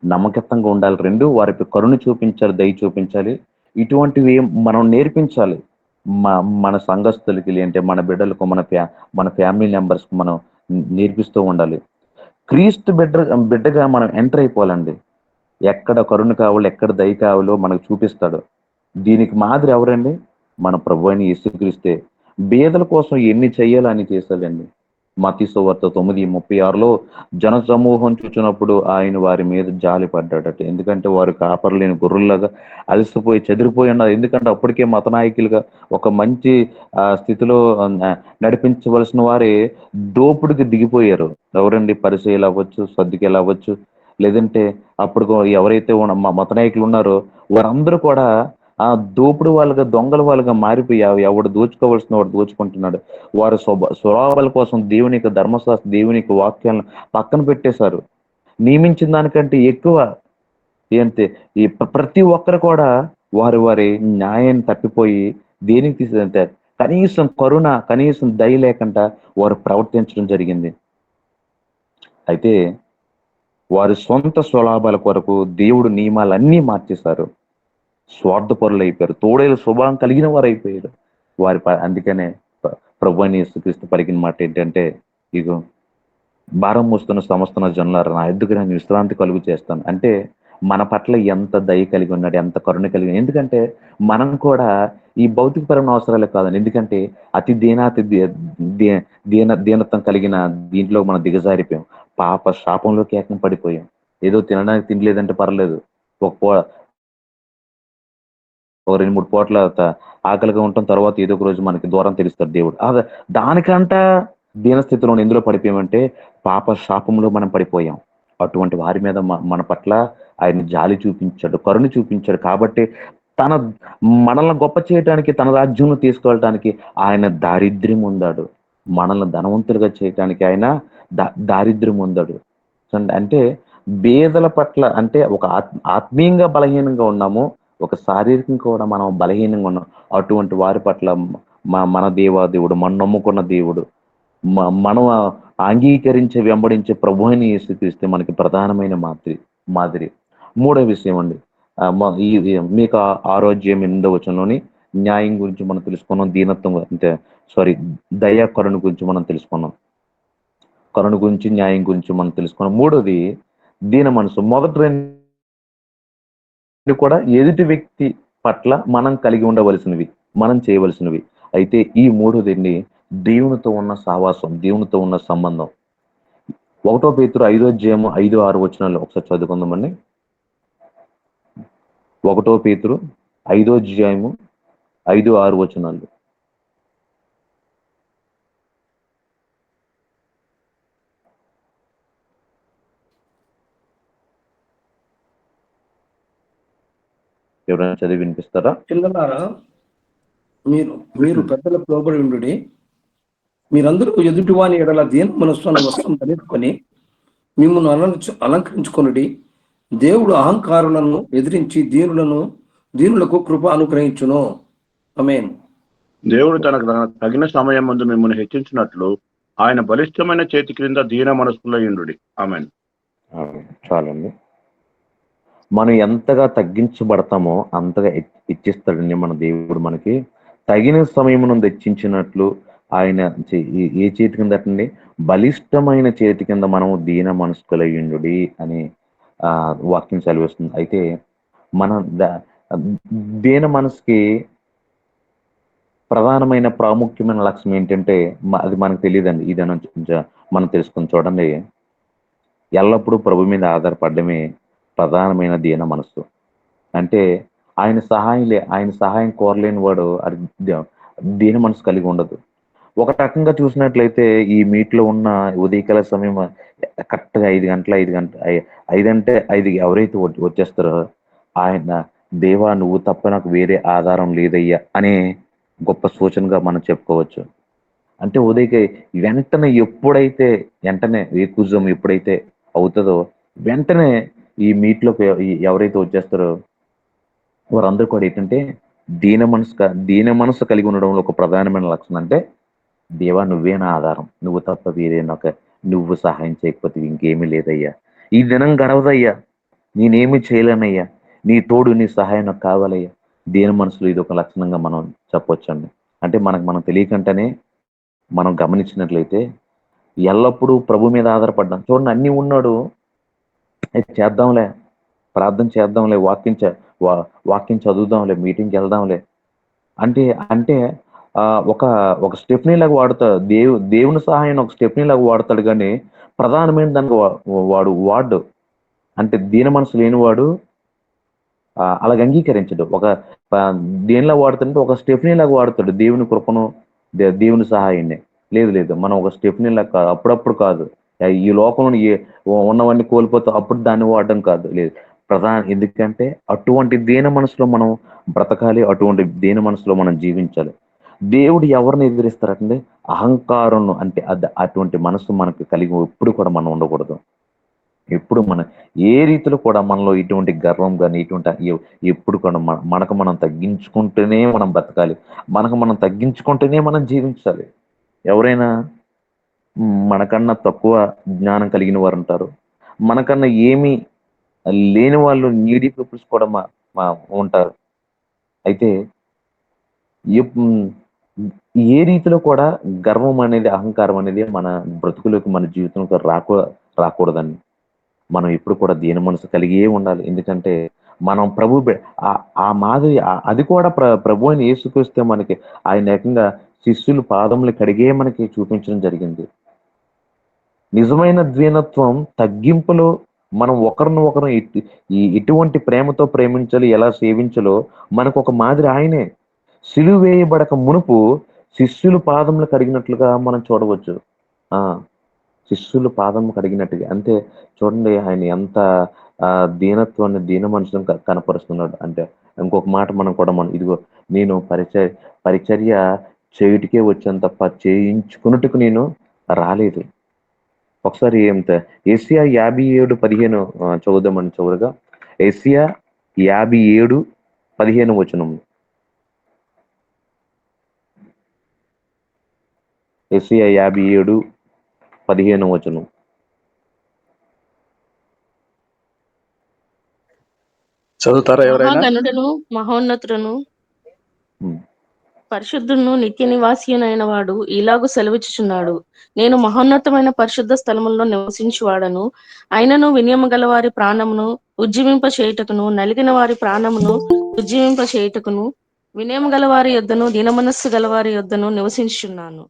Speaker 2: నమ్మకత్వంగా ఉండాలి. రెండు, వారికి కరుణ చూపించాలి, దయ చూపించాలి. ఇటువంటివి మనం నేర్పించాలి మన సంఘస్థులకి, అంటే మన బిడ్డలకు, మన ఫ్యామిలీ మెంబర్స్కి మనం నేర్పిస్తూ ఉండాలి. క్రీస్తు బిడ్డగా మనం ఎంటర్ అయిపోవాలండి. ఎక్కడ కరుణ కావాలో, ఎక్కడ దయ కావాలో మనకు చూపిస్తాడు. దీనికి మాదిరి ఎవరండి? మన ప్రభు అయిన యేసుక్రీస్తే. బీదల కోసం ఎన్ని చెయ్యాలని చేశాడండి. మత్తయి సువార్త 9:36లో జన సమూహం చూచినప్పుడు ఆయన వారి మీద జాలి పడ్డాడట. ఎందుకంటే వారు కాపరలేని గొర్రెల్లాగా అలసిపోయి చెదిరిపోయి ఉన్నారు. ఎందుకంటే అప్పటికే మత నాయకులుగా ఒక మంచి స్థితిలో నడిపించవలసిన వారే దోపుడికి దిగిపోయారు. ఎవరండి? పరిసయ్యులు అవ్వచ్చు, సద్దుకయ్యులు అవ్వచ్చు, లేదంటే అప్పుడు ఎవరైతే మత నాయకులు ఉన్నారో వారందరూ కూడా ఆ దోపుడు వాళ్ళుగా, దొంగల వాళ్ళుగా మారిపోయి ఎవడు దోచుకోవాల్సిన వాడు దోచుకుంటున్నాడు. వారు స్వభావాల కోసం దేవునికి ధర్మశాస్త్ర, దేవునికి వాక్యాలను పక్కన పెట్టేశారు. నియమించిన దానికంటే ఎక్కువ ఏంటి ఈ ప్రతి ఒక్కరు కూడా వారి న్యాయాన్ని తప్పిపోయి దేనికి తీసేదంటే కనీసం కరుణ, కనీసం దయ లేకుండా వారు ప్రవర్తించడం జరిగింది. అయితే వారి సొంత స్వలాభాల కొరకు దేవుడు నియమాలన్నీ మార్చేశారు. స్వార్థపరులు అయిపోయారు. తోడేలు స్వభావం కలిగిన వారు అయిపోయారు. అందుకనే ప్రభువైన యేసుక్రీస్తు పలికిన మాట ఏంటంటే, ఇగో భారం మోస్తున్న సమస్తున్న జనులారా, నా ఎద్దుకు నేను విశ్రాంతి కలుగు చేస్తాను. అంటే మన పట్ల ఎంత దయ కలిగి ఉన్నాడు, ఎంత కరుణ కలిగి. ఎందుకంటే మనం కూడా ఈ భౌతికపరమైన అవసరాలే కాదండి. ఎందుకంటే అతి దీనత్వం కలిగిన దీంట్లో మనం దిగజారిపోయాం. పాప శాపంలోకి ఏకం పడిపోయాం. ఏదో తినడానికి తినలేదంటే పర్లేదు, ఒక 2-3 పూట్ల ఆకలిగా ఉంటాం. తర్వాత ఏదో ఒక రోజు మనకి దూరం తెలుస్తాడు దేవుడు. దానికంటా దీనస్థితిలో ఎందులో పడిపోయామంటే పాప శాపంలో మనం పడిపోయాం. అటువంటి వారి మీద మన పట్ల ఆయన జాలి చూపించాడు, కరుణ చూపించాడు. కాబట్టి మనల్ని గొప్ప చేయడానికి, తన రాజ్యంలో తీసుకెళ్ళటానికి ఆయన దారిద్ర్యం ఉందాడు. మనల్ని ధనవంతులుగా చేయటానికి ఆయన దారిద్ర్యం ఉందాడు. అంటే బేదల పట్ల, అంటే ఒక ఆత్మీయంగా బలహీనంగా ఉన్నాము, ఒక శారీరకంగా కూడా మనం బలహీనంగా ఉన్నాం. అటువంటి వారి పట్ల మన దేవాదేవుడు, మనం నమ్ముకున్న దేవుడు, మనం అంగీకరించే వెంబడించే ప్రభువుని యేసుక్రీస్తు మనకి ప్రధానమైన మాదిరి. మూడో విషయం అండి, మీకు 6వ అధ్యాయం 8వ వచనంలోని న్యాయం గురించి మనం తెలుసుకున్నాం. దీనత్వం అంటే దయా కరుణ గురించి మనం తెలుసుకున్నాం. కరుణ గురించి, న్యాయం గురించి మనం తెలుసుకున్నాం. మూడోది దీన మనసు. మొదటి రెండు కూడా ఎదుటి వ్యక్తి పట్ల మనం కలిగి ఉండవలసినవి, మనం చేయవలసినవి. అయితే ఈ మూడోదండి దేవునితో ఉన్న సావాసం, దేవునితో ఉన్న సంబంధం. 1 పేతురు 5వ అధ్యాయం 5-6 వచనాలు ఒకసారి చదువుకుందామండి. 1 పేతురు 5వ అధ్యాయము 5-6 వచనాలు. ఎవరైనా చదివి వినిపిస్తారా?
Speaker 4: పిల్లలారా, మీరు మీరు పెద్దలకు లోబడి ఉండుడి. మీరందరూ ఎదుటివాని ఎడల దీన మనస్సు అన్న వస్త్రం ధరించుకొని మిమ్మల్ని అలంకరించుకొనుడి. దేవుడు అహంకారులను ఎదిరించి దీనులకు కృప అనుగ్రహించును. ఆమేన్.
Speaker 5: దేవుడు తనకు తగిన సమయం ముందు మిమ్మల్ని హెచ్చించినట్లు ఆయన బలిష్టమైన చేతి క్రింద దీన మనస్సులో ఉండుడి. ఆమేన్.
Speaker 2: చాలండి. మనం ఎంతగా తగ్గించబడతామో అంతగా ఇచ్చిస్తాడండి మన దేవుడు. మనకి తగిన సమయం నుండి హెచ్చించినట్లు ఆయన ఏ చేతి కింద అండి? బలిష్టమైన చేతి కింద మనం దీన మనస్కులయ్యుండుడి అని వాక్యం సెలవిస్తుంది. అయితే మన దీన మనసుకి ప్రధానమైన ప్రాముఖ్యమైన లక్ష్యం ఏంటంటే అది మనకు తెలియదండి. ఇదని మనం తెలుసుకుని చూడండి, ఎల్లప్పుడూ ప్రభు మీద ఆధారపడమే ప్రధానమైన దీన మనస్సు. అంటే ఆయన సహాయం కోరలేని వాడు దీన మనసు కలిగి ఉండదు. ఒక రకంగా చూసినట్లయితే ఈ మీట్లో ఉన్న ఉదయకాల సమయం కరెక్ట్గా 5 అంటే 5 ఎవరైతే వచ్చేస్తారో ఆయన, దేవా నువ్వు తప్ప నాకు వేరే ఆధారం లేదయ్యా అనే గొప్ప సూచనగా మనం చెప్పుకోవచ్చు. అంటే వెంటనే వేకుజం ఎప్పుడైతే అవుతుందో వెంటనే ఈ మీట్లో ఎవరైతే వచ్చేస్తారో వారందరూ కూడా ఏంటంటే దీన మనసు కలిగి ఉండడంలో ఒక ప్రధానమైన లక్షణం అంటే, దేవా నువ్వే నా ఆధారం, నువ్వు తప్ప వేరే నువ్వు సహాయం చేయకపోతే ఇంకేమీ లేదయ్యా, ఈ దినం గడవదయ్యా, నేనేమి చేయలేనయ్యా, నీ తోడు నీ సహాయం నాకు కావాలయ్యా. దీన మనసులో ఇది ఒక లక్షణంగా మనం చెప్పొచ్చండి. అంటే మనం తెలియకంటేనే మనం గమనించినట్లయితే ఎల్లప్పుడూ ప్రభు మీద ఆధారపడ్డాం. చూడండి, అన్నీ ఉన్నాడు, చేద్దాంలే, ప్రార్థన చేద్దాంలే, వాక్యం చదువుదాంలే, మీటింగ్కి వెళ్దాంలే అంటే ఒక స్టెప్నీ లాగా వాడుతాడు. దేవుని సహాయం ఒక స్టెప్నీ లాగా వాడతాడు, కానీ ప్రధానమైన దానికి వాడు అంటే దీన మనసు లేనివాడు అలాగ అంగీకరించడు. దేనిలా వాడుతుంటే ఒక స్టెప్నీ లాగా వాడతాడు దేవుని కృపను, దేవుని సహాయాన్ని. లేదు, మనం ఒక స్టెప్నీ లాగా కాదు, అప్పుడప్పుడు కాదు, ఈ లోకంలో ఉన్నవన్నీ కోల్పోతే అప్పుడు దాన్ని వాడడం కాదు. లేదు, ఎందుకంటే అటువంటి దీన మనసులో మనం బ్రతకాలి, అటువంటి దీన మనసులో మనం జీవించాలి. దేవుడు ఎవరిని ఎదిరిస్తారంటే అహంకారం. అంటే అటువంటి మనసు మనకు కలిగి ఎప్పుడు కూడా మనం ఉండకూడదు. ఎప్పుడు ఏ రీతిలో కూడా మనలో ఇటువంటి గర్వం కానీ ఇటువంటి ఎప్పుడు కూడా మనకు మనం తగ్గించుకుంటూనే మనం బ్రతకాలి, మనం తగ్గించుకుంటూనే మనం జీవించాలి. ఎవరైనా మనకన్నా తక్కువ జ్ఞానం కలిగిన వారు ఉంటారు, మనకన్నా ఏమీ లేని వాళ్ళు, నీడీ పీపుల్స్ కూడా ఉంటారు. అయితే ఏ రీతిలో కూడా గర్వం అనేది, అహంకారం అనేది మన బ్రతుకులోకి, మన జీవితంలో రాకూడదండి. మనం ఎప్పుడు కూడా దీన మనసు కలిగే ఉండాలి. ఎందుకంటే మనం ఆ మాదిరి అది కూడా ప్రభు అని యేసుక్రీస్తే మనకి ఆయన ఏకంగా శిష్యులు పాదములు కడిగే మనకి చూపించడం జరిగింది. నిజమైన దీనత్వం తగ్గింపులో మనం ఒకరినొకరు ఎటువంటి ప్రేమతో ప్రేమించాలి, ఎలా సేవించాలో మనకు ఒక మాదిరి ఆయనే. సిలువ వేయబడక మునుపు శిష్యులు పాదములు కడిగినట్లుగా మనం చూడవచ్చు. శిష్యులు పాదము కడిగినట్టుగా. అంతే చూడండి, ఆయన ఎంత దీనత్వాన్ని, దీన మనుషులను కనపరుస్తున్నాడు. అంటే ఇంకొక మాట ఇదిగో నేను పరిచర్య చేయుటికే వచ్చాను తప్ప చేయించుకున్నట్టుకు నేను రాలేదు. ఒకసారి ఏసియా 57:15 చదువుదామని చివరిగా. ఏసియా 57:15 వచనం. ఏసియా 57:15 వచనం.
Speaker 1: చదువుతారా ఎవరైనా?
Speaker 6: మహోన్నతుడును పరిశుద్ధును నిత్య నివాసియనైన వాడు ఇలాగూ సెలవిచ్చుచున్నాడు, నేను మహోన్నతమైన పరిశుద్ధ స్థలములో నివసించువాడను, అయినను వినియమ గల వారి ప్రాణమును ఉజ్జీవింప చేయుటకును, నలిగిన వారి ప్రాణమును ఉజ్జీవింప చేయుటకును, వినయము గల వారి యొద్దను దీన మనస్సు గల వారి యొద్దను నివసించుచున్నాను.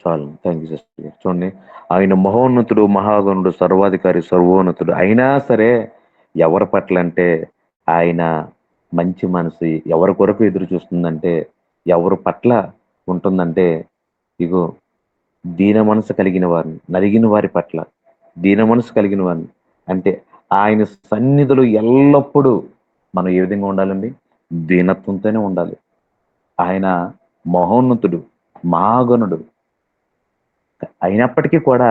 Speaker 2: చాలు, థ్యాంక్ యూ సిస్టర్. చూడండి, ఆయన మహోన్నతుడు, మహాగణుడు, సర్వాధికారి, సర్వోన్నతుడు అయినా సరే ఎవరి పట్ల అంటే ఆయన మంచి మనసు ఎవరి కొరకు ఎదురు చూస్తుందంటే, ఎవరి పట్ల ఉంటుందంటే, ఇగో దీన మనసు కలిగిన వారిని, నలిగిన వారి పట్ల దీన మనసు కలిగిన వారిని, అంటే ఆయన సన్నిధిలో ఎల్లప్పుడూ మనం ఏ విధంగా ఉండాలండి? దీనత్వంతోనే ఉండాలి. ఆయన మహోన్నతుడు, మహాగణుడు అయినప్పటికీ కూడా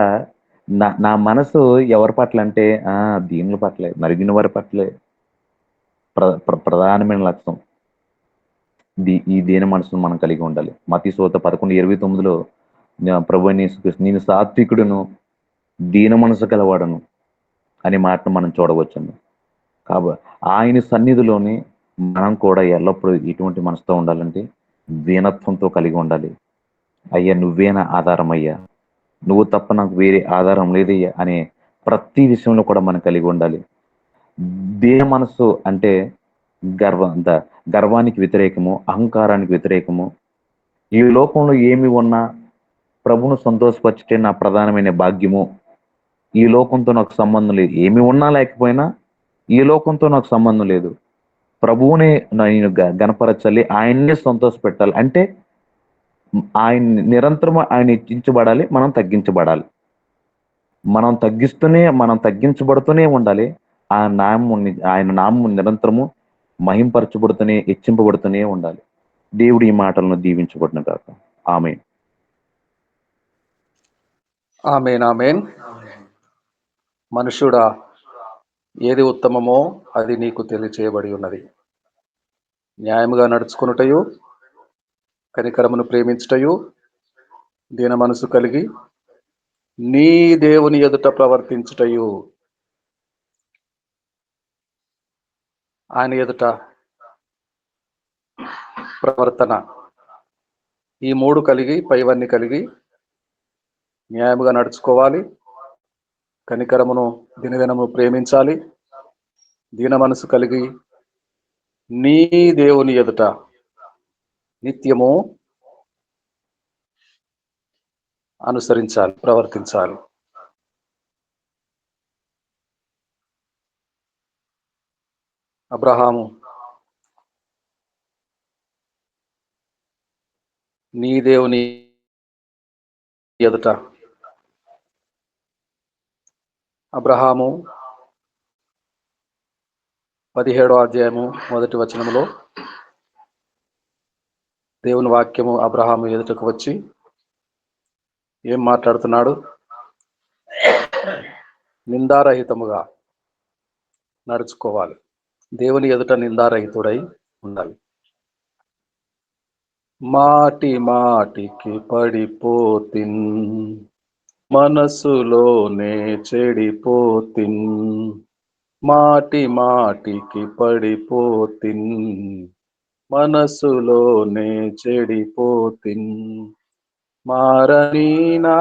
Speaker 2: నా మనసు ఎవరి పట్ల అంటే దీనుల పట్లే, నలిగిన వారి పట్లే ప్రధానమైన లక్ష్యం. ఈ దీన మనసును మనం కలిగి ఉండాలి. మత్తయి సువార్త 11:29లో ప్రభువైన యేసుక్రీస్తు నేను సాత్వికుడును దీన మనసు గలవాడను అనే మాటను మనం చూడవచ్చండి. కాబట్టి ఆయన సన్నిధిలోని మనం కూడా ఎల్లప్పుడూ ఎటువంటి మనసుతో ఉండాలంటే దీనత్వంతో కలిగి ఉండాలి. అయ్యా నువ్వే నా ఆధారం అయ్యా, నువ్వు తప్ప నాకు వేరే ఆధారం లేదయ్యా అనే ప్రతి విషయంలో కూడా మనం కలిగి ఉండాలి. దీన మనసు అంటే గర్వానికి వ్యతిరేకము, అహంకారానికి వ్యతిరేకము. ఈ లోకంలో ఏమి ఉన్నా ప్రభువును సంతోషపరిచే నా ప్రధానమైన భాగ్యము. ఈ లోకంతో నాకు సంబంధం లేదు. ఏమి ఉన్నా లేకపోయినా ఈ లోకంతో నాకు సంబంధం లేదు. ప్రభువునే నేను గణపరచాలి, ఆయన్నే సంతోష పెట్టాలి. అంటే ఆయన నిరంతరం ఆయన హెచ్చించబడాలి, మనం తగ్గించబడాలి. మనం తగ్గించబడుతూనే ఉండాలి. ఆయన నామము నిరంతరము మహింపరచబడుతూనే, హెచ్చింపబడుతూనే ఉండాలి. దేవుడు ఈ మాటలను దీవించబడిన కాక. ఆమేన్.
Speaker 1: ఆమేన్. ఆమేన్. మనుషుడా, ఏది ఉత్తమమో అది నీకు తెలియచేయబడి ఉన్నది. న్యాయముగా నడుచుకొనుటయు, కనికరమును ప్రేమించుటయు, దీన మనసు కలిగి నీ దేవుని ఎదుట ప్రవర్తించుటయు. ఆయన ఎదుట ప్రవర్తన, ఈ మూడు కలిగి, పైవన్నీ కలిగి న్యాయముగా నడుచుకోవాలి, కనికరమును దినదినము ప్రేమించాలి, దీన మనసు కలిగి నీ దేవుని ఎదుట నిత్యము అనుసరించాలి, ప్రవర్తించాలి. అబ్రహాము నీ దేవుని ఎదుట, అబ్రహాము 17వ అధ్యాయము 1వ వచనములో దేవుని వాక్యము అబ్రహాము ఎదుటకు వచ్చి ఏం మాట్లాడుతున్నాడు? నిందారహితముగా నడుచుకోవాలి, దేవుని ఎదుట నిందారహితుడై ఉండాలి. మాటి మాటికి పడిపోతిన్, మనసులోనే చెడిపోతిన్, మాటి మాటికి పడిపోతిన్, మనసులోనే చెడిపోతిన్. మారని నా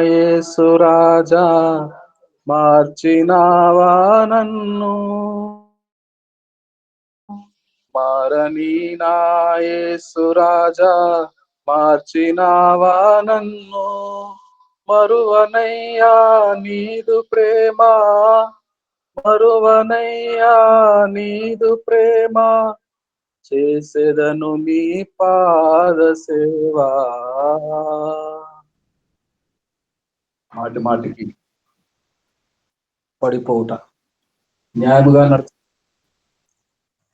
Speaker 1: యేసు రాజా, మార్చినావా నన్ను, మారని నా యేసు రాజా, మార్చినావా నన్ను. మరువనయ్యా నీదు ప్రేమ, మరువనయ్యా నీదు ప్రేమ, చేసేదను నీ పాద సేవా. మాటి మాటికి పడిపోవుట, న్యాయముగా నడుచు,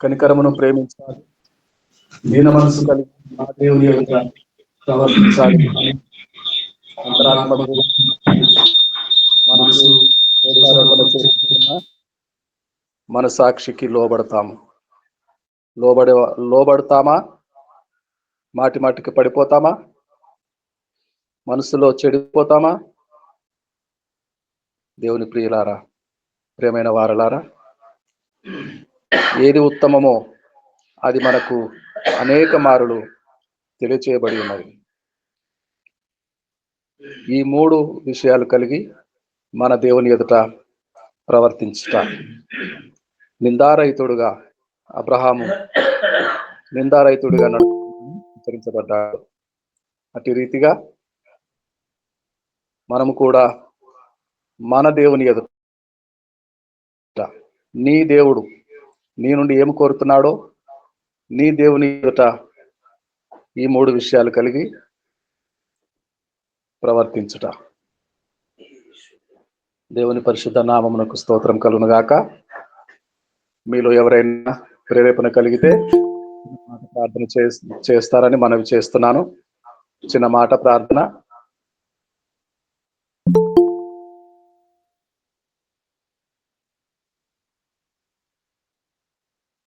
Speaker 1: కనికరమును ప్రేమించాలి, దీన మనసు కలిగి నా దేవుని ఎదుట ప్రవర్తించాలి. అంతరాత్మ మనసు దోషారోపణ చేసుకున్న మన సాక్షికి లోబడతాము. లోబడతామా? మాటి మాటికి పడిపోతామా? మనసులో చెడిపోతామా? దేవుని ప్రియులారా, ప్రియమైన వారలారా, ఏది ఉత్తమమో అది మనకు అనేక మారులు తెలియచేయబడి ఉన్నది. ఈ మూడు విషయాలు కలిగి మన దేవుని ఎదుట ప్రవర్తించుట. నిందారహితుడుగా అబ్రహాము నిందారహితుడిగా హెచ్చరించబడ్డాడు. అటు రీతిగా మనము కూడా మన దేవుని ఎదుట నీ దేవుడు నీ నుండి ఏమి కోరుతున్నాడో నీ దేవుని ఎదుట ఈ 3 విషయాలు కలిగి ప్రవర్తించుట. దేవుని పరిశుద్ధ నామమునకు స్తోత్రం కలుగును గాక. మీలో ఎవరైనా ప్రేరేపణ కలిగితే ప్రార్థన చేస్తారని మనవి చేస్తున్నాను. చిన్న మాట ప్రార్థన.